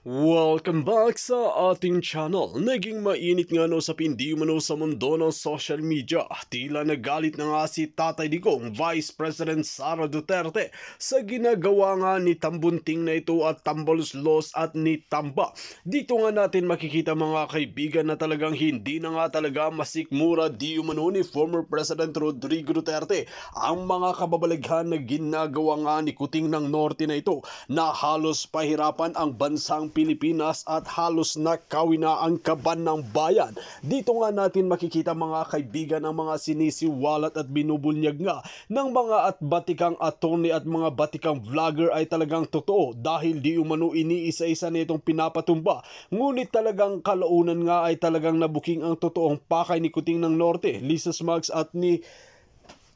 Welcome back sa ating channel. Naging mainit nga no sa pindi umano sa mundo ng social media. Tila nagalit na nga si Tatay Digong, Vice President Sara Duterte sa ginagawa nga ni Tambunting na ito at Tambaluslos at ni Tamba. Dito nga natin makikita mga kaibigan na talagang hindi na nga talaga masikmura di umano ni former President Rodrigo Duterte ang mga kababalaghan na ginagawa nga ni Kuting ng Norte na ito na halos pahirapan ang bansang Pilipinas at halos nakawin na ang kaban ng bayan. Dito nga natin makikita mga kaibigan ang mga sinisiwalat at binubunyag nga ng mga at batikang attorney at mga batikang vlogger ay talagang totoo dahil di umano iniisa-isa nitong pinapatumba. Ngunit talagang kalaunan nga ay talagang nabuking ang totoong pakay ni Kuting ng Norte, Lisa Smugs at ni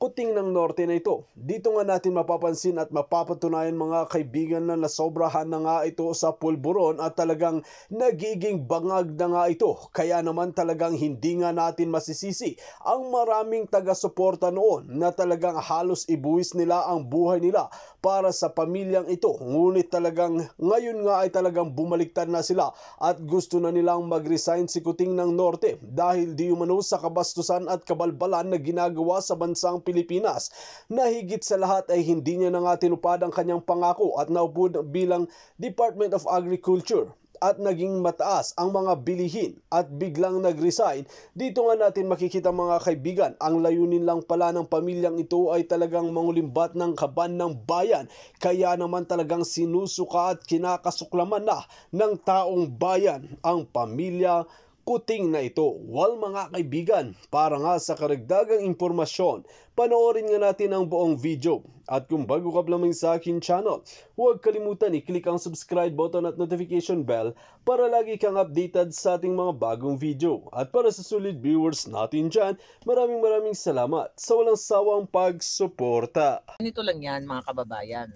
Kuting ng Norte na ito. Dito nga natin mapapansin at mapapatunayan mga kaibigan na nasobrahan na nga ito sa pulburon at talagang nagiging bangag na nga ito. Kaya naman talagang hindi nga natin masisisi ang maraming taga-suporta noon na talagang halos ibuwis nila ang buhay nila para sa pamilyang ito. Ngunit talagang ngayon nga ay talagang bumaliktad na sila at gusto na nilang mag-resign si Kuting ng Norte dahil di umano sa kabastusan at kabalbalan na ginagawa sa bansang Pilipinas na higit sa lahat ay hindi niya na nga tinupad ang kanyang pangako at naupo bilang Department of Agriculture at naging mataas ang mga bilihin at biglang nag-resign. Dito nga natin makikita mga kaibigan, ang layunin lang pala ng pamilyang ito ay talagang mangulimbat ng kaban ng bayan. Kaya naman talagang sinusuka at kinakasuklaman na ng taong bayan ang pamilya Kuting na ito. Well mga kaibigan, para nga sa karagdagang impormasyon, panoorin nga natin ang buong video. At kung bago ka lamang sa akin channel, huwag kalimutan i-click ang subscribe button at notification bell para lagi kang updated sa ating mga bagong video. At para sa solid viewers natin dyan, maraming salamat sa walang sawang pagsuporta. Nito lang yan mga kababayan.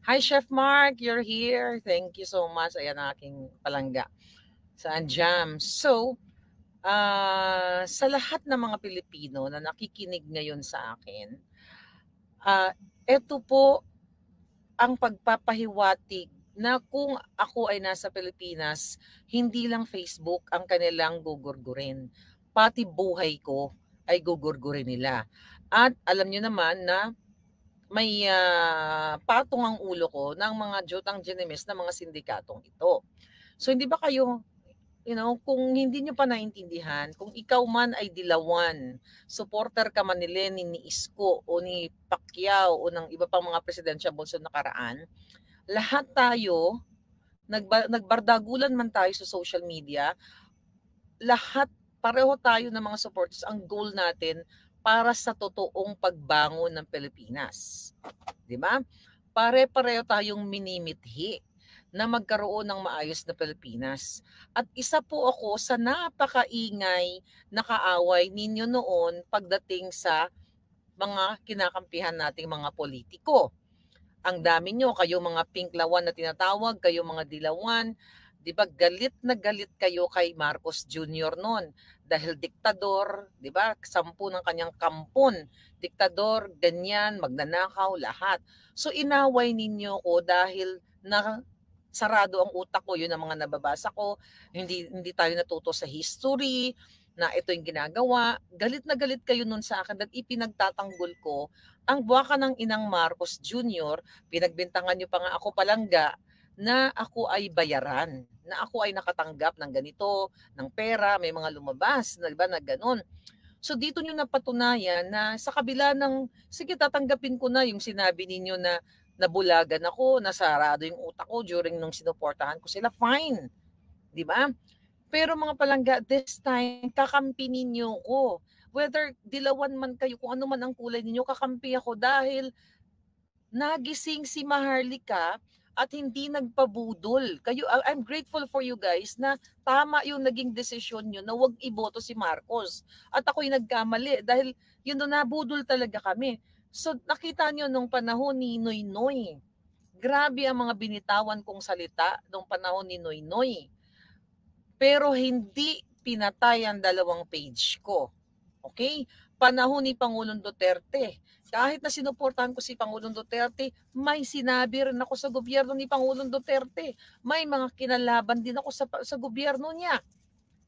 Hi Chef Mark, you're here. Thank you so much. Ayan ang aking palangga sa Anjam. So, sa lahat ng mga Pilipino na nakikinig ngayon sa akin, ito po ang pagpapahiwatig na kung ako ay nasa Pilipinas, hindi lang Facebook ang kanilang gugurgurin. Pati buhay ko ay gugurgurin nila. At alam nyo naman na may patong ang ulo ko ng mga jutang ginemes na mga sindikatong ito. So hindi ba kayo, kung hindi nyo pa naintindihan, kung ikaw man ay dilawan, supporter ka man ni Lenin, ni Isko, o ni Pacquiao, o ng iba pang mga presidential sa nakaraan, lahat tayo, nagbardagulan man tayo sa social media, lahat, pareho tayo ng mga supporters, ang goal natin para sa totoong pagbangon ng Pilipinas. Di ba? Pare-pareho tayong minimithi na magkaroon ng maayos na Pilipinas. At isa po ako sa napakaingay na kaaway ninyo noon pagdating sa mga kinakampihan nating mga politiko. Ang dami nyo, kayo mga pinklawan na tinatawag, kayo mga dilawan, di ba galit na galit kayo kay Marcos Jr. noon dahil diktador, di ba? 10 ng kanyang kampon, diktador, ganyan, magnanakaw, lahat. So inaway ninyo ko dahil na sarado ang utak ko, yun ang mga nababasa ko, hindi tayo natuto sa history, na ito yung ginagawa. Galit na galit kayo nun sa akin at ipinagtatanggol ko ang buwaka ng inang Marcos Jr. Pinagbintangan nyo pa nga ako palangga na ako ay bayaran, na ako ay nakatanggap ng ganito, ng pera, may mga lumabas, diba, na ganun. So dito nyo napatunayan na sa kabila ng, sige tatanggapin ko na yung sinabi ninyo na nabulagan ako, nasarado yung utak ko during nung sinuportahan ko sila, fine. Di ba? Pero mga palangga, this time, kakampi ninyo ko. Whether dilawan man kayo, kung ano man ang kulay ninyo, kakampi ako dahil nagising si Maharlika at hindi nagpabudol. I'm grateful for you guys na tama yung naging desisyon nyo na wag iboto si Marcos. At ako'y nagkamali dahil yun doon nabudol talaga kami. So nakita nyo nung panahon ni Noy Noy, grabe ang mga binitawan kong salita nung panahon ni Noy Noy. Pero hindi pinatay ang 2 page ko. Okay? Panahon ni Pangulong Duterte, Kahit na sinuportahan ko si Pangulong Duterte, may sinabi rin ako sa gobyerno ni Pangulong Duterte. May mga kinalaban din ako sa gobyerno niya.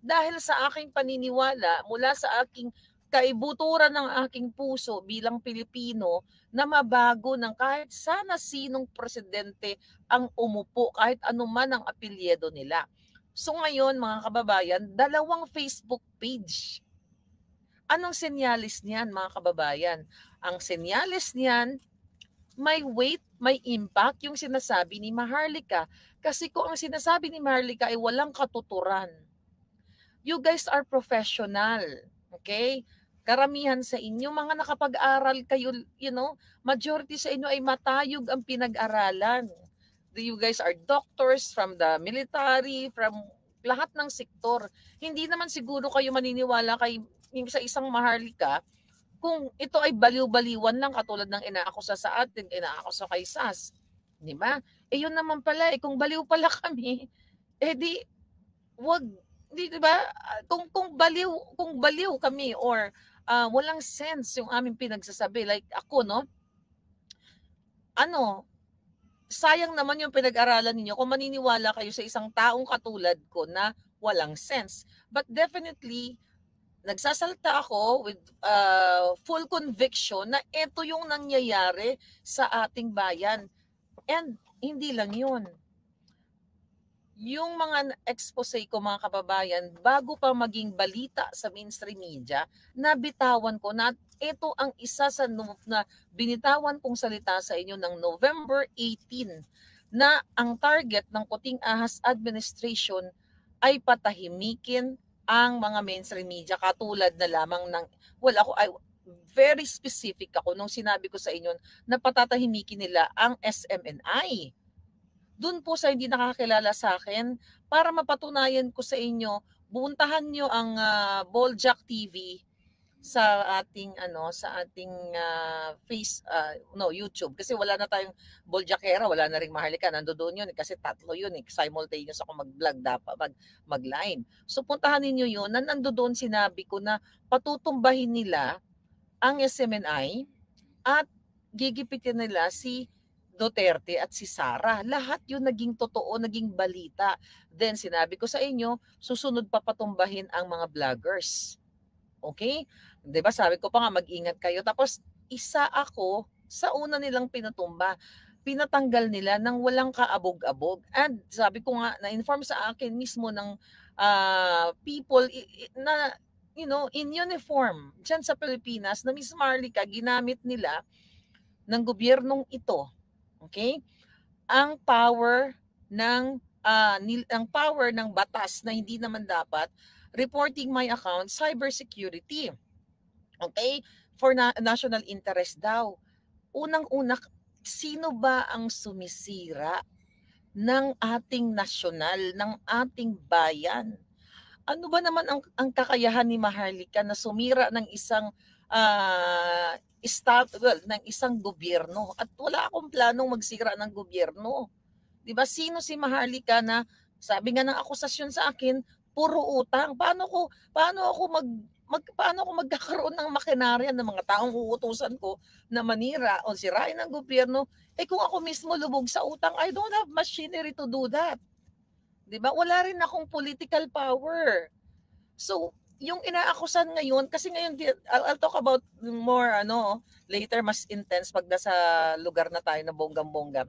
Dahil sa aking paniniwala, mula sa aking kaibuturan ng aking puso bilang Pilipino, na mabago ng kahit sana sinong presidente ang umupo, kahit anuman ang apelyido nila. So ngayon, mga kababayan, 2 Facebook page. Anong senyalis niyan, mga kababayan? Ang senyalis niyan, may weight, may impact yung sinasabi ni Maharlika. Kasi kung ang sinasabi ni Maharlika ay walang katuturan, you guys are professional. Okay? Karamihan sa inyo, mga nakapag-aral kayo, majority sa inyo ay matayog ang pinag-aralan. You guys are doctors from the military, from lahat ng sektor. Hindi naman siguro kayo maniniwala sa isang Maharlika kung ito ay baliw-baliwan lang katulad ng inaakusa sa atin, inaakusa kay SAS. Di ba? Yun naman pala, kung baliw pala kami, di, wag, di ba? Kung baliw kami or walang sense yung aming pinagsasabi, like ako, no? Sayang naman yung pinag-aralan ninyo kung maniniwala kayo sa isang taong katulad ko na walang sense. But definitely, nagsasalta ako with full conviction na ito yung nangyayari sa ating bayan. And hindi lang yun. Yung mga expose ko, mga kababayan, bago pa maging balita sa mainstream media, nabitawan ko na ito ang isa sa na binitawan kong salita sa inyo ng November 18 na ang target ng Puting Ahas Administration ay patahimikin ang mga mainstream media, katulad na lamang ng, very specific ako nung sinabi ko sa inyo na patatahimikin nila ang SMNI. Doon po sa hindi nakakilala sa akin, para mapatunayan ko sa inyo, buntahan nyo ang Boljak TV sa ating YouTube, kasi wala na tayong Boljakera, wala na ring Maharlika, nandoon yun kasi 3 yun, simultaneous ako mag-vlog, dapat mag-live. So puntahan niyo yun, na nandoon sinabi ko na patutumbahin nila ang SMNI at gigipitin nila si Duterte at si Sara. Lahat yun naging totoo, naging balita. Then sinabi ko sa inyo, susunod papatumbahin ang mga vloggers. Okay? 'Di ba, sabi ko pa nga mag-ingat kayo. Tapos isa ako sa una nilang pinatumba. Pinatanggal nila ng walang kaabog-abog. And sabi ko nga, na-inform sa akin mismo ng people na in uniform dyan sa Pilipinas, na Miss Maharlika, ginamit nila ng gobyernong ito. Okay? Ang power ng batas na hindi naman dapat, reporting my account, cybersecurity. Okay? For national interest daw. Unang-una, sino ba ang sumisira ng ating nasyonal, ng ating bayan? Ano ba naman ang kakayahan ni Maharlika na sumira ng isang ng isang gobyerno? At wala akong planong magsira ng gobyerno. 'Di ba? Sino si Maharlika na sabi nga ng akusasyon sa akin, puro utang. Paano ako magkakaroon ng makinarya ng mga taong uutusan ko na manira o sirain ng gobyerno? Kung ako mismo lubog sa utang, I don't have machinery to do that. 'Di ba? Wala rin akong political power. So, yung inaakusan ngayon, kasi ngayon I'll talk about more later, mas intense pag nasa lugar na tayo na bonggam-bonggam.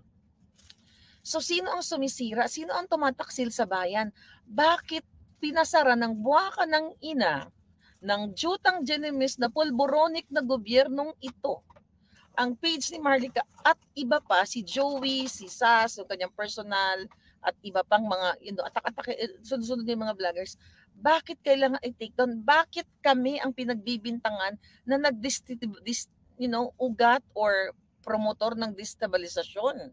So, sino ang sumisira? Sino ang tumataksil sa bayan? Bakit pinasara ng buwaka ng ina ng Jutang Genemis na pulboronic na gobyernong ito ang page ni Maharlika at iba pa, si Joey, si Sas, yung kanyang personal, at iba pang mga atak-atak, sunod-sunod yung mga vloggers? Bakit kailangan i-take down? Bakit kami ang pinagbibintangan na ugat or promotor ng destabilisasyon?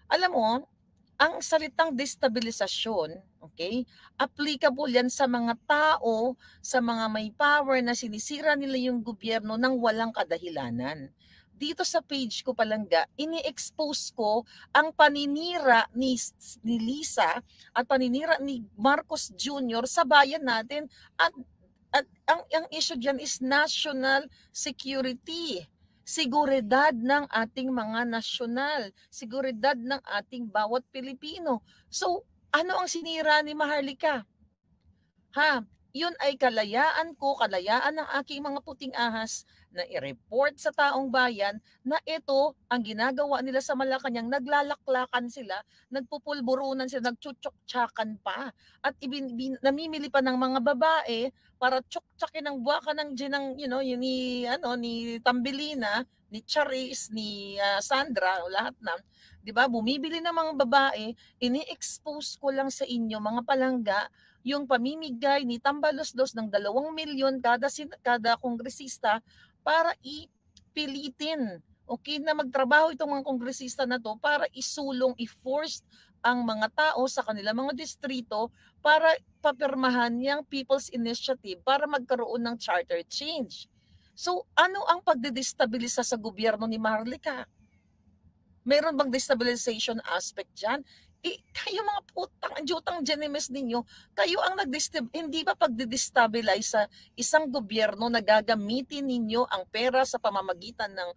Alam mo, ang salitang destabilisasyon, okay, applicable yan sa mga tao, sa mga may power na sinisira nila yung gobyerno ng walang kadahilanan. Dito sa page ko palangga, ini-expose ko ang paninira ni Lisa at paninira ni Marcos Jr. sa bayan natin, at ang issue diyan is national security. seguridad ng ating mga nasyonal, seguridad ng ating bawat Pilipino. So, ano ang sinira ni Maharlika? Yun ay kalayaan ko, kalayaan ng aking mga puting ahas na i-report sa taong bayan na ito ang ginagawa nila sa Malacanang, naglalaklakan sila, nagpupulburunan sila, nagtsutsok-tsakan pa, at namimili pa ng mga babae para tsuktsakin ng buwaka ng yun ni, ni Tambelina, ni Charis, ni Sandra, lahat na, di ba, bumibili ng mga babae, ini-expose ko lang sa inyo, mga palangga, yung pamimigay ni Tambaloslos ng 2 milyon kada kongresista para ipilitin, okay, na magtrabaho itong mga kongresista na to para isulong, i-force ang mga tao sa kanilang mga distrito para papirmahan yung People's Initiative para magkaroon ng charter change. So, ano ang pagdedestabilisa sa gobyerno ni Maharlika? Meron bang destabilization aspect dyan? Kayo mga jutang genimes ninyo, kayo ang hindi ba pagdedestabilize sa isang gobyerno na gagamitin ninyo ang pera sa pamamagitan ng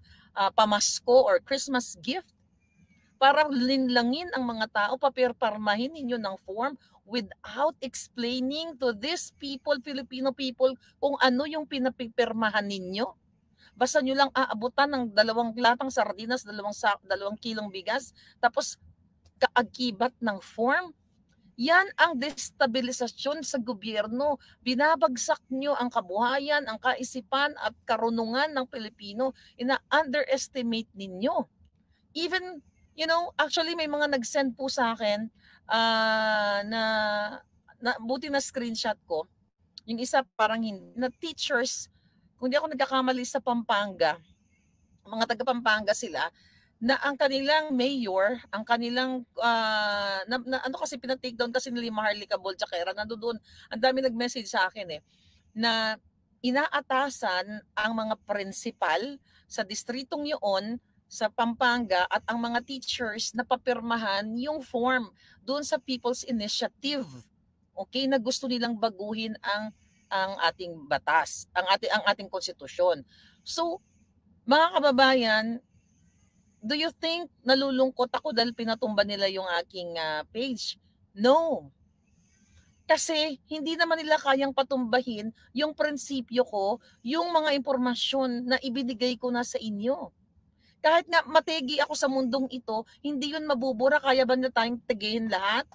pamasko or Christmas gift para linlangin ang mga tao, papirparmahin ninyo ng form without explaining to these people, Filipino people, kung ano yung pinapipirmahan ninyo? Basta nyo lang aabutan ng 2 latang sardinas, 2 kilong bigas, tapos kaagibat ng form. Yan ang destabilisasyon sa gobyerno. Binabagsak nyo ang kabuhayan, ang kaisipan at karunungan ng Pilipino. Ina-underestimate ninyo. Even, actually may mga nag-send po sa akin na buti na screenshot ko. Yung isa parang hindi, na teachers, kung di ako nagkakamali sa Pampanga, mga taga Pampanga sila, na ang kanilang mayor, ang kanilang, kasi pinatake down kasi ni Maharlika Bolchaquera, nandoon, ang dami nag-message sa akin na inaatasan ang mga principal sa distritong yun, sa Pampanga, at ang mga teachers na papirmahan yung form doon sa People's Initiative. Okay, na gusto nilang baguhin ang ating batas, ang ating konstitusyon. So, mga kababayan, do you think nalulungkot ako dahil pinatumba nila yung aking page? No. Kasi hindi naman nila kayang patumbahin yung prinsipyo ko, yung mga impormasyon na ibinigay ko na sa inyo. Kahit nga mategi ako sa mundong ito, hindi yun mabubura. Kaya ba na tayong tegihin lahat?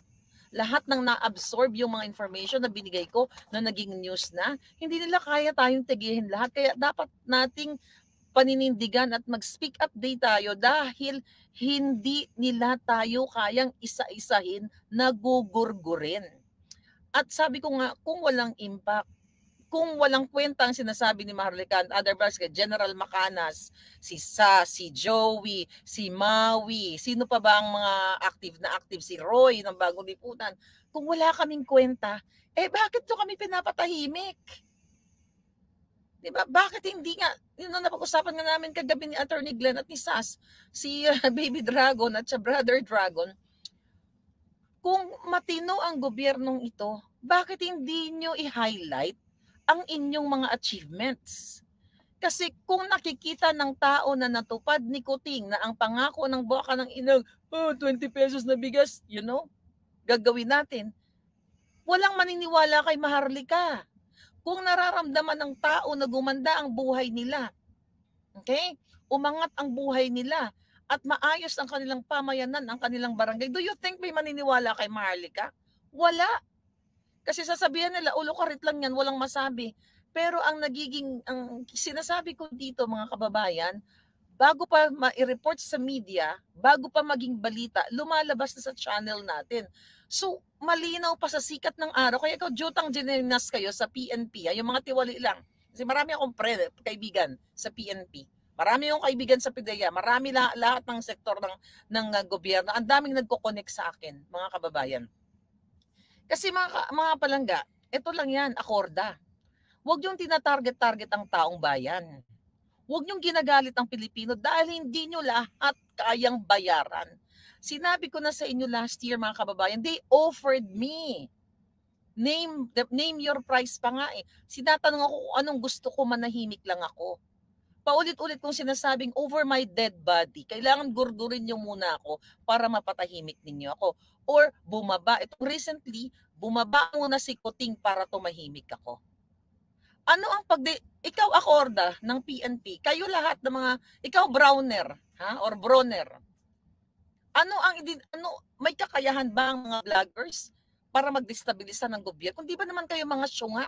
Lahat ng na-absorb yung mga information na binigay ko na naging news na, hindi nila kaya tayong tegihin lahat. Kaya dapat nating paninindigan at mag-speak up day tayo dahil hindi nila tayo kayang isa-isahin na gugurgurin. At sabi ko nga, kung walang impact, kung walang kwenta ang sinasabi ni Maharlika and other brothers, General Macanas, si si Joey, si Maui, sino pa ba ang mga active, si Roy ng Bagong Lipunan, kung wala kaming kwenta, bakit to kami pinapatahimik? Diba? Bakit hindi nga, yun ang napag-usapan nga namin kagabi ni Attorney Glenn at ni Sas, si Baby Dragon at sa Brother Dragon, kung matino ang gobyernong ito, bakit hindi nyo i-highlight ang inyong mga achievements? Kasi kung nakikita ng tao na natupad ni Kuting na ang pangako ng buwaka ng inang, 20 pesos na bigas, gagawin natin, walang maniniwala kay Maharlika. Kung nararamdaman ng tao na gumanda ang buhay nila, okay, umangat ang buhay nila, at maayos ang kanilang pamayanan, ang kanilang barangay, do you think may maniniwala kay Maharlika? Wala. Kasi sasabihan nila, ulo-karit lang yan, walang masabi. Pero ang sinasabi ko dito, mga kababayan, bago pa ma-report sa media, bago pa maging balita, lumalabas na sa channel natin. So, malinaw pa sa sikat ng araw. Kaya ikaw, jutang ginenas kayo sa PNP, yung mga tiwali lang. Kasi marami akong kaibigan sa PNP. Marami akong kaibigan sa PIDEA. Marami lahat ng sektor ng gobyerno. Ang daming nagko-connect sa akin, mga kababayan. Kasi mga palangga, ito lang yan, akorda. Huwag yung tinatarget-target ang taong bayan. Huwag niyong ginagalit ang Pilipino dahil hindi niyo lahat kayang bayaran. Sinabi ko na sa inyo last year, mga kababayan, they offered me. Name your price pa nga eh. Sinatanong ako kung anong gusto ko, manahimik lang ako. paulit-ulit kong sinasabing over my dead body, kailangan gurgurin niyo muna ako para mapatahimik ninyo ako. Or bumaba, itong recently, bumaba muna si Kuting para tumahimik ako. Ano ang ikaw Acorda ng PNP, kayo lahat ng mga, ikaw Browner, ha? Or Broner. May kakayahan ba ang mga vloggers para magdestabilisa ng gobyerno? Kung di ba naman kayo mga syunga?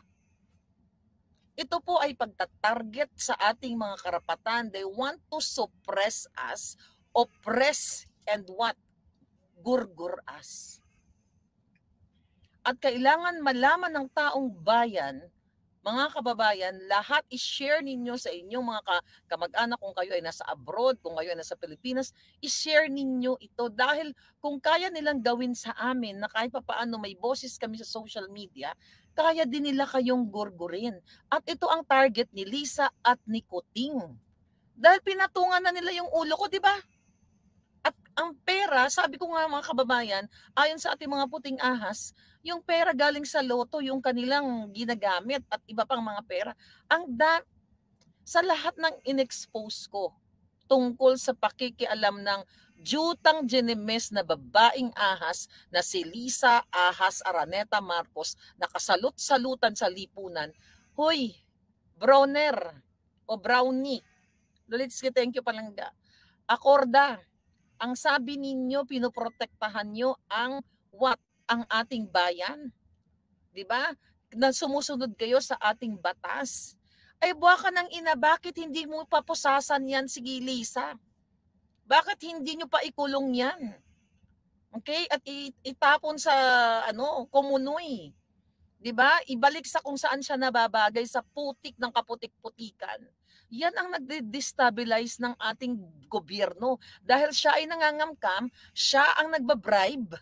Ito po ay pagtatarget sa ating mga karapatan. They want to suppress us, oppress, and what? Gurgur us. At kailangan malaman ng taong bayan, mga kababayan, lahat i-share ninyo sa inyong mga kamag-anak kung kayo ay nasa abroad, kung kayo ay nasa Pilipinas, i-share ninyo ito dahil kung kaya nilang gawin sa amin na kahit papaano may boses kami sa social media, kaya din nila kayong gurgurin. At ito ang target ni Lisa at ni Kuting. Dahil pinatungan na nila yung ulo ko, di ba? At ang pera, sabi ko nga mga kababayan, ayon sa ating mga puting ahas, yung pera galing sa loto, yung kanilang ginagamit at iba pang mga pera. Sa lahat ng inexpose ko tungkol sa pakikialam ng Jutang Genemes na babaeng ahas na si Lisa Ahas Araneta Marcos na kasalut-salutan sa lipunan. Hoy, Browner o Brownie, Lulitsky, thank you palangga. Acorda, ang sabi ninyo, pinoprotektahan nyo ang what? Ang ating bayan. Diba? Na sumusunod kayo sa ating batas. Ay buwaka ng ina, bakit hindi mo papusasan yan, sige Lisa? Bakit hindi nyo pa ikulong yan? Okay? At itapon sa Komunoy. Diba? Ibalik sa kung saan siya nababagay sa putik ng kaputik-putikan. Yan ang nagde-destabilize ng ating gobyerno. Dahil siya ay nangangamkam, siya ang nagbabribe,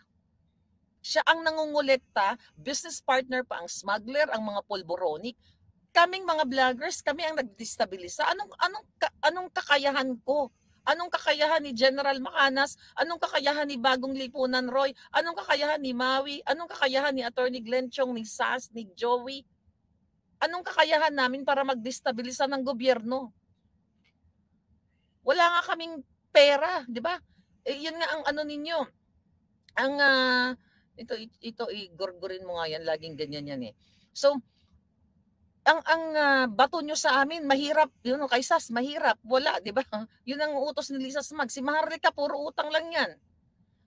siya ang nangungulekta, business partner pa ang smuggler, ang mga polboronic. Kaming mga vloggers, kami ang nagdestabilisa. Anong kakayahan ko? Anong kakayahan ni General Macanas? Anong kakayahan ni Bagong Lipunan Roy? Anong kakayahan ni Maui? Anong kakayahan ni Attorney Glenn Chong, ni Sas, ni Joey? Anong kakayahan namin para magdestabilisa ng gobyerno? Wala nga kaming pera, di ba? Yun nga ang ninyo. Ang ito igurgurin mo nga yan, laging ganyan yan eh. So, ang bato nyo sa amin, mahirap, yun kay Sas, mahirap, wala, di ba? Yun ang utos ni Lisa Smag. Si Maharlika, puro utang lang yan.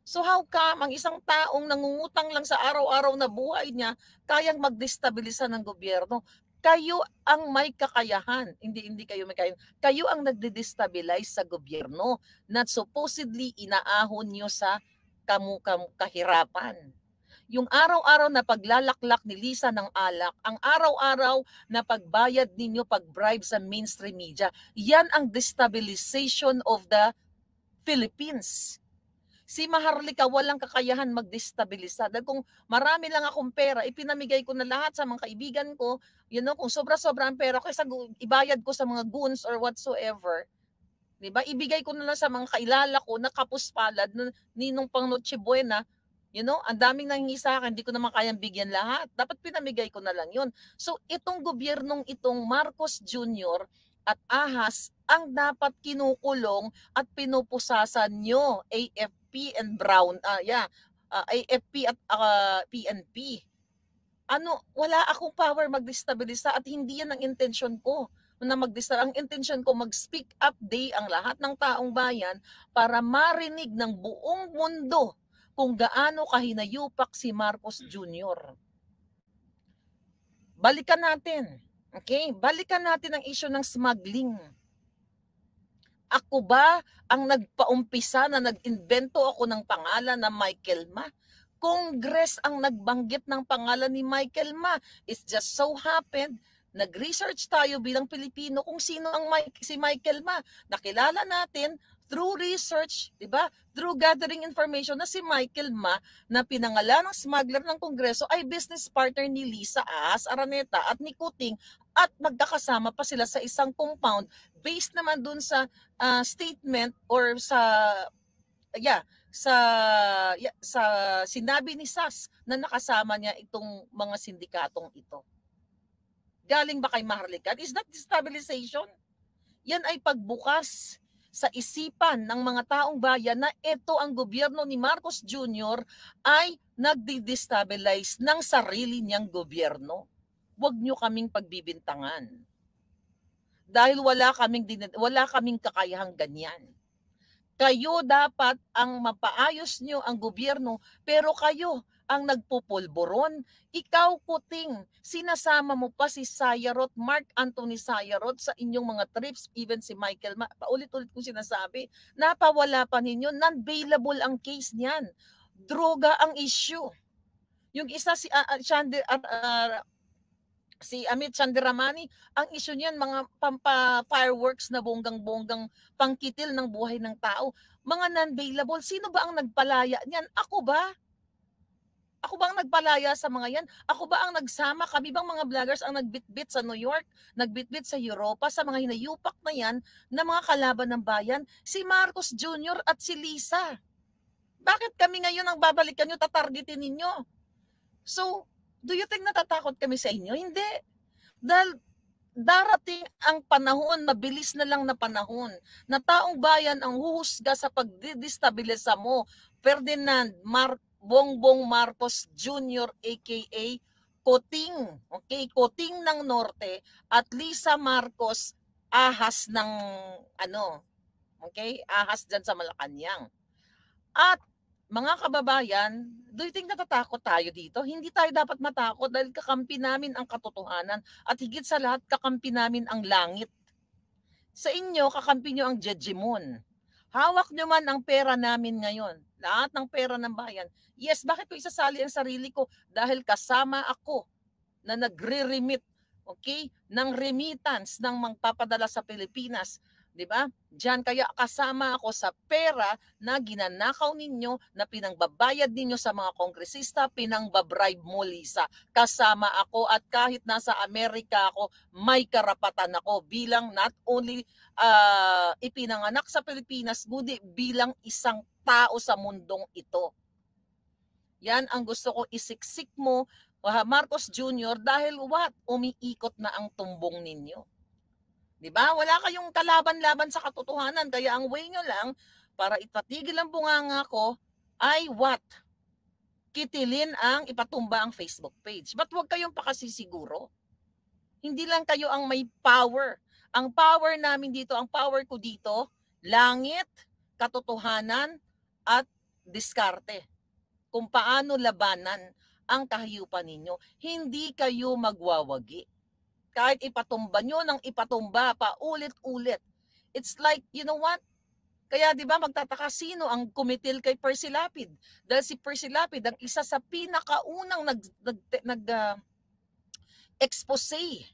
So how come ang isang taong nangungutang lang sa araw-araw na buhay niya, kayang magdestabilisa ng gobyerno? Kayo ang may kakayahan, hindi kayo may kakayahan. Kayo ang nagde-destabilize sa gobyerno na supposedly inaahon nyo sa kahirapan. Yung araw-araw na paglalaklak ni Lisa ng alak, ang araw-araw na pagbayad ninyo, pagbribe sa mainstream media, yan ang destabilization of the Philippines. Si Maharlika walang kakayahan magdestabilisa. Dahil kung marami lang akong pera, ipinamigay ko na lahat sa mga kaibigan ko, kung sobra-sobra ang pera ko, ibayad ko sa mga goons or whatsoever. Diba? Ibigay ko na lang sa mga kailala ko na kapuspalad, ninong pang Noche Buena, ang daming nangingi sa akin, hindi ko naman kayang bigyan lahat. Dapat pinamigay ko na lang yun. So, itong gobyernong itong Marcos Jr. at Ahas ang dapat kinukulong at pinupusasan nyo, AFP and AFP at PNP. Wala akong power magdestabilisa at hindi yan ang intensyon ko na ang intention ko mag-speak up day ang lahat ng taong bayan para marinig ng buong mundo kung gaano kahinayupak si Marcos Jr. Balikan natin. Okay? Balikan natin ang issue ng smuggling. Ako ba ang nagpaumpisa na nag-invento ako ng pangalan na Michael Ma? Congress ang nagbanggit ng pangalan ni Michael Ma. It just so happened, nag-research tayo bilang Pilipino kung sino si Michael Ma. Nakilala natin through research, di ba? Through gathering information na si Michael Ma na pinangalan ng smuggler ng Kongreso ay business partner ni Lisa Ahas Araneta at ni Kuting at magkakasama pa sila sa isang compound based naman dun sa statement or sa sinabi ni Sas na nakasama niya itong mga sindikatong ito. Galing ba kay Maharlika? Is that destabilization? Yan ay pagbukas sa isipan ng mga taong bayan na ito ang gobyerno ni Marcos Jr. ay nagdi-destabilize ng sarili niyang gobyerno. Huwag niyo kaming pagbibintangan. Dahil wala kaming kakayahang ganyan. Kayo dapat ang mapaayos nyo ang gobyerno, pero kayo ang nagpupulburon. Ikaw, Kuting, sinasama mo pa si Sayarot, Mark Anthony Sayarot sa inyong mga trips, even si Michael, paulit-ulit kong sinasabi, napawala pa ninyo, non-bailable ang case niyan. Droga ang issue. Yung isa si Amit Chandiramani, ang issue niyan mga pampa-fireworks na bonggang-bonggang pangkitil ng buhay ng tao. Mga non-bailable, sino ba ang nagpalaya niyan? Ako ba? Ako ba ang nagpalaya sa mga yan? Ako ba ang nagsama? Kami bang mga vloggers ang nagbitbit sa New York, nagbitbit sa Europa, sa mga hinayupak na yan na mga kalaban ng bayan? Si Marcos Jr. at si Lisa. Bakit kami ngayon ang babalikan nyo, tatargetin ninyo? So, do you think natatakot kami sa inyo? Hindi. Dahil darating ang panahon, mabilis na lang na panahon, na taong bayan ang huhusga sa pagdidestabilisa mo. Ferdinand Bongbong Marcos Jr. aka Kuting, okay? Kuting ng Norte at Lisa Marcos, ahas ng okay? Ahas dyan sa Malacanang. At mga kababayan, do you think natatakot tayo dito? Hindi tayo dapat matakot dahil kakampi namin ang katotohanan at higit sa lahat kakampi namin ang langit. Sa inyo, kakampi nyo ang Jejemon. Hawak nyo man ang pera namin ngayon. Lahat ng pera ng bayan. Yes, bakit ko isasali ang sarili ko? Dahil kasama ako na nagre-remit, okay, ng remittance ng magpapadala sa Pilipinas. 'Di ba? Diyan kaya kasama ako sa pera na ginanakaw ninyo, na pinangbabayad ninyo sa mga kongresista, pinangbabribe mo, Lisa. Kasama ako at kahit nasa Amerika ako, may karapatan ako bilang not only ipinanganak sa Pilipinas, kundi bilang isang tao sa mundong ito. Yan ang gusto ko isiksik mo, Marcos Jr., dahil what? Umiikot na ang tumbong ninyo. Diba? Wala kayong kalaban-laban sa katotohanan. Kaya ang way nyo lang para ipatigil ang bunganga ko ay what? Kitilin ang ipatumba ang Facebook page. But huwag kayong pakasisiguro. Hindi lang kayo ang may power. Ang power namin dito, ang power ko dito, langit, katotohanan, at diskarte. Kung paano labanan ang kahiyupan ninyo. Hindi kayo magwawagi. Kahit ipatumba nyo ng ipatumba pa ulit-ulit. It's like, you know what? Kaya di ba magtataka sino ang kumitil kay Percy Lapid? Dahil si Percy Lapid ang isa sa pinakaunang expose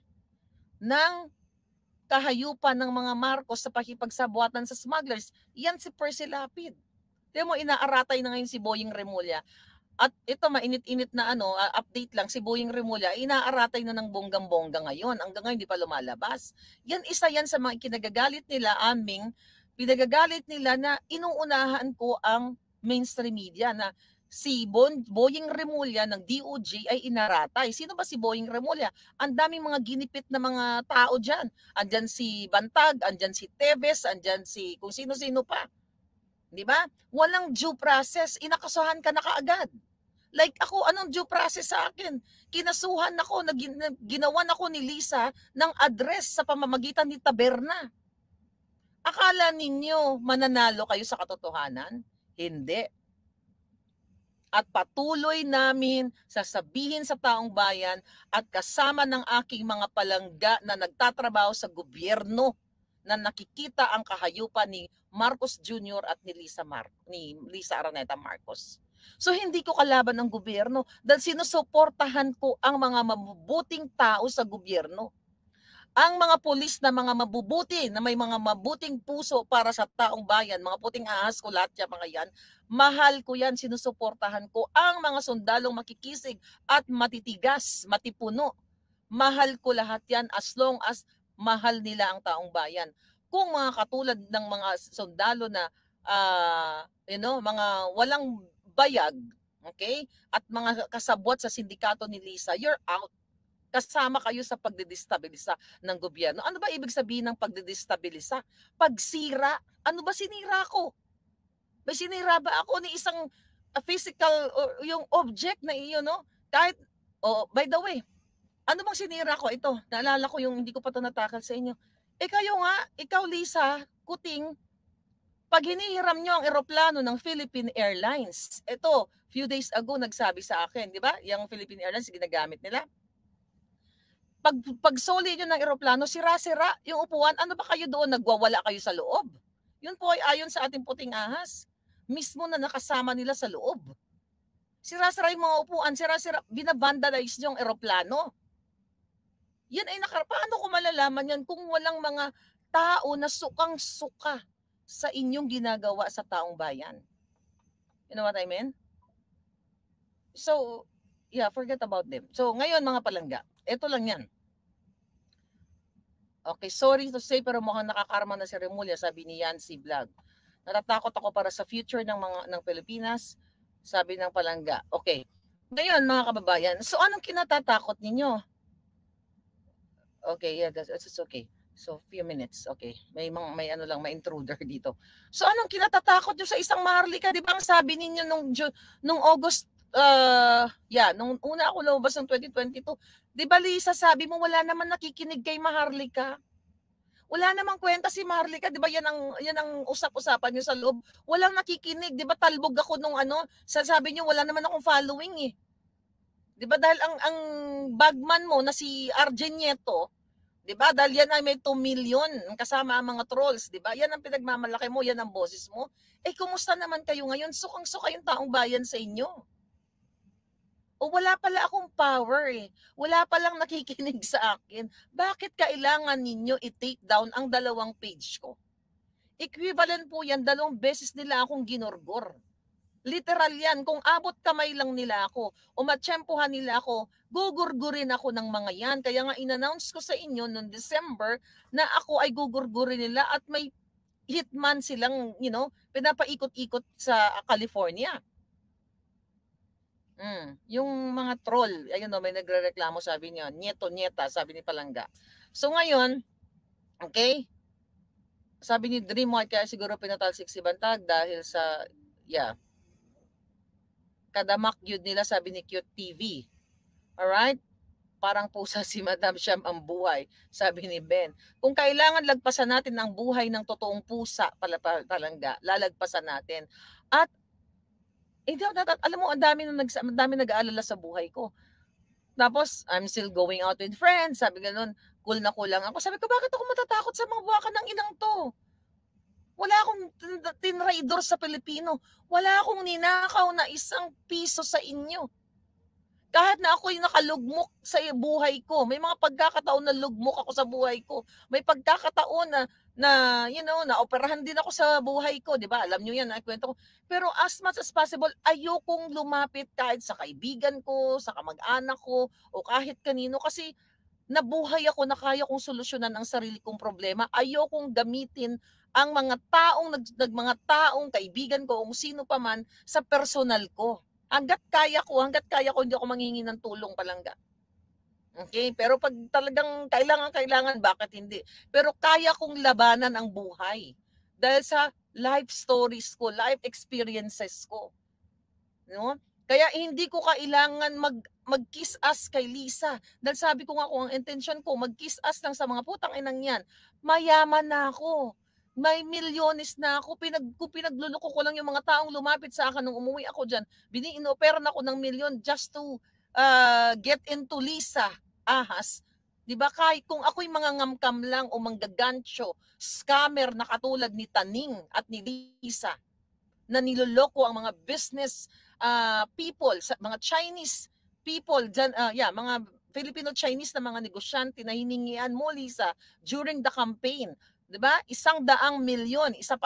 ng kahayupan ng mga Marcos sa pakipagsabuatan sa smugglers. Yan si Percy Lapid. Di mo, inaaratay na ngayon si Boying Remulla. At ito, mainit-init na update lang, si Boying Remulla, inaaratay na ng bonggang-bongga ngayon. Hanggang ngayon, di pa lumalabas. Isa yan sa mga kinagagalit nila, pinagagalit nila na inuunahan ko ang mainstream media na si Boying Remulla ng DOJ ay inaratay. Sino ba si Boying Remulla? Ang daming mga ginipit na mga tao dyan. Andyan si Bantag, andyan si Tevez, andyan si kung sino-sino pa. Di ba? Walang due process. Inakasuhan ka na kaagad. Like ako, anong due process sa akin? Kinasuhan ako, ginawan ako ni Lisa ng address sa pamamagitan ni Taberna. Akala ninyo mananalo kayo sa katotohanan? Hindi. At patuloy namin sasabihin sa taong bayan at kasama ng aking mga palangga na nagtatrabaho sa gobyerno na nakikita ang kahayupan ni Marcos Jr. at ni Lisa Araneta Marcos. So hindi ko kalaban ang gobyerno dahil sinusuportahan ko ang mga mabubuting tao sa gobyerno. Ang mga pulis na mga mabubuti, na may mga mabuting puso para sa taong bayan, mga puting ahas ko, lahat yan, mga yan, mahal ko yan, sinusuportahan ko. Ang mga sundalong makikisig at matitigas, matipuno, mahal ko lahat yan as long as mahal nila ang taong bayan. Kung mga katulad ng mga sundalo na mga walang bayag, okay? At mga kasabwat sa sindikato ni Lisa, you're out. kasama kayo sa pagdedestabilisa ng gobyerno. Ano ba ibig sabihin ng pagdedestabilisa? Pagsira. Ano ba sinira ko? May sinira ba ako ni isang physical o yung object na iyon, no? Kahit, oh, by the way, ano bang sinira ko? Ito, naalala ko yung hindi ko pa ito natakal sa inyo. Kayo nga, ikaw Lisa, Kuting, pag hinihiram nyo ang eroplano ng Philippine Airlines, ito, few days ago nagsabi sa akin, di ba? Yung Philippine Airlines, ginagamit nila. Pag soli nyo ng eroplano, sira-sira yung upuan, ano ba kayo doon? Nagwawala kayo sa loob? Yun po ay ayon sa ating puting ahas. Mismo na nakasama nila sa loob. Sira-sira yung mga upuan, sira-sira, binabandalize nyo ang eroplano. Yan ay paano ko malalaman yan kung walang mga tao na sukang-suka sa inyong ginagawa sa taong bayan? You know what I mean? So, yeah, forget about them. So, ngayon mga palangga, ito lang yan. Okay, sorry to say pero mukhang nakakarma na si Remulla, sabi ni Yancy Vlog. Natatakot ako para sa future ng Pilipinas, sabi ng palangga. Okay. Ngayon mga kababayan, so anong kinatatakot ninyo? Okay, yeah, that's okay. So, few minutes. Okay. May ano lang, may intruder dito. So, anong kinatatakot nyo sa isang Maharlika? Di ba ang sabi ninyo nung August, nung una ako lumabas ng 2022, di ba Lisa, sabi mo wala naman nakikinig kay Maharlika? Wala namang kwenta si Maharlika, di ba yan ang usap-usapan nyo sa loob? Walang nakikinig, di ba talbog ako nung sabi nyo wala naman akong following eh. Di ba dahil ang bagman mo na si Arjen Nieto, di ba dahil yan ay may 2 million kasama ang mga trolls, di ba? Yan ang pinagmamalaki mo, yan ang boses mo. Kumusta naman kayo ngayon? Sukang-suka yung taong bayan sa inyo. O wala pala akong power eh. Wala palang nakikinig sa akin. Bakit kailangan ninyo i-take down ang 2 page ko? Equivalent po yan, 2 beses nila akong ginorgor. Literal yan. Kung abot kamay lang nila ako o matsyempohan nila ako, gugurgurin ako ng mga yan. Kaya nga in-announce ko sa inyo noong December na ako ay gugurgurin nila at may hitman silang, pinapaikot-ikot sa California. Yung mga troll, ayun may nagrereklamo, sabi niya, Nieto-Nieta, sabi ni Palangga. So ngayon, okay, sabi ni Dream White, kaya siguro pinatalsik si Bantag dahil sa, kadamak yun nila, sabi ni Cute TV. Alright? Parang pusa si Madam Siam ang buhay, sabi ni Ben. Kung kailangan lagpasan natin ang buhay ng totoong pusa, Palangga, lalagpasan natin. At alam mo, ang dami nag-aalala sa buhay ko. Tapos, I'm still going out with friends. Sabi ganun, cool na cool lang ako. Sabi ko, bakit ako matatakot sa mga buwaka ng inang to? Wala akong tinraidor sa Pilipino. Wala akong ninakaw na 1 piso sa inyo. Kahit na ako'y nakalugmok sa buhay ko, may mga pagkakataon na lugmok ako sa buhay ko. May pagkakataon na operahan din ako sa buhay ko, di ba? Alam niyo yan, kwento ko. Pero as much as possible, ayokong lumapit kahit sa kaibigan ko, sa kamag-anak ko, o kahit kanino. Kasi nabuhay ako na kaya kong solusyonan ang sarili kong problema. Ayokong gamitin ang mga taong kaibigan ko, o sino pa man, sa personal ko. Hanggat kaya ko, hindi ako manghingi ng tulong, Palangga. Okay? Pero pag talagang kailangan, bakit hindi? Pero kaya kong labanan ang buhay. Dahil sa life stories ko, life experiences ko. No? Kaya hindi ko kailangan mag-kiss ass kay Lisa. Dahil sabi ko nga kung ang intention ko, mag-kiss ass lang sa mga putang inang yan. Mayaman na ako. May milyones na ako. Pinagluloko ko lang yung mga taong lumapit sa akin nung umuwi ako dyan. Inoperan ako ng milyon just to get into Lisa Ahas. Diba? Kahit kung ako'y mga ngamkam lang o manggagancho, scammer na katulad ni Taning at ni Lisa, na niloloko ang mga business people, mga Chinese people, mga Filipino-Chinese na mga negosyante na hiningian mo, Lisa, during the campaign. Diba? 100 milyon. Isa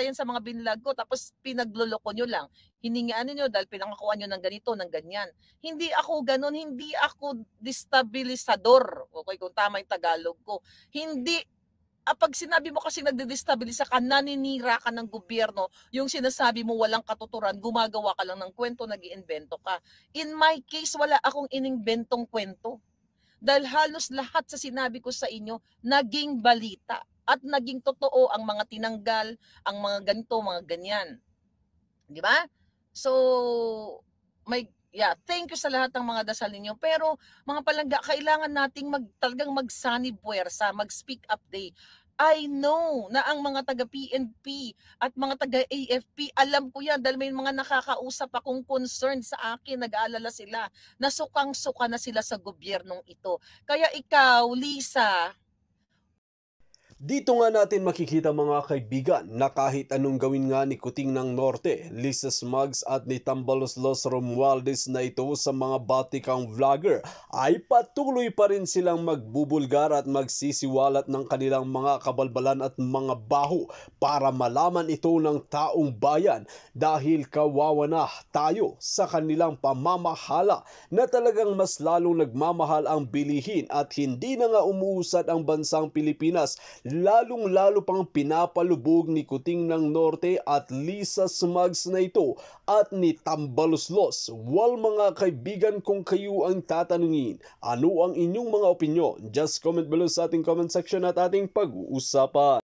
yan sa mga binlag ko. Tapos pinagluloko nyo lang. Hiningian nyo dahil pinangakuan nyo ng ganito, ng ganyan. Hindi ako ganun. Hindi ako destabilisador. Okay, kung tama yung Tagalog ko. Hindi. Pag sinabi mo kasi nagdedestabilisa ka, naninira ka ng gobyerno, yung sinasabi mo walang katuturan, gumagawa ka lang ng kwento, nag-iimbento ka. In my case, wala akong inimbentong kwento. Dahil halos lahat sa sinabi ko sa inyo, naging balita at naging totoo ang mga tinanggal, ang mga ganito, mga ganyan. Di ba? So, thank you sa lahat ng mga dasal ninyo. Pero mga palangga, kailangan nating talagang magsanib puwersa, mag-speak up day. I know na ang mga taga-PNP at mga taga-AFP, alam ko yan dahil may mga nakakausap akong concerned sa akin, nag-aalala sila, na sukang-suka na sila sa gobyernong ito. Kaya ikaw, Lisa, Dito nga natin makikita mga kaibigan na kahit anong gawin nga ni Kuting ng Norte, Lisa Smugs at ni Tambalos Los Romualdez na ito sa mga batikang vlogger ay patuloy pa rin silang magbubulgar at magsisiwalat ng kanilang mga kabalbalan at mga baho para malaman ito ng taong bayan dahil kawawa na tayo sa kanilang pamamahala na talagang mas lalong nagmamahal ang bilihin at hindi na nga umuusad ang bansang Pilipinas, lalong-lalo pang pinapalubog ni Kuting ng Norte at Lisa Smugs na ito at ni Tambaloslos. Well mga kaibigan, kung kayo ang tatanungin, ano ang inyong mga opinyon? Just comment below sa ating comment section at ating pag-uusapan.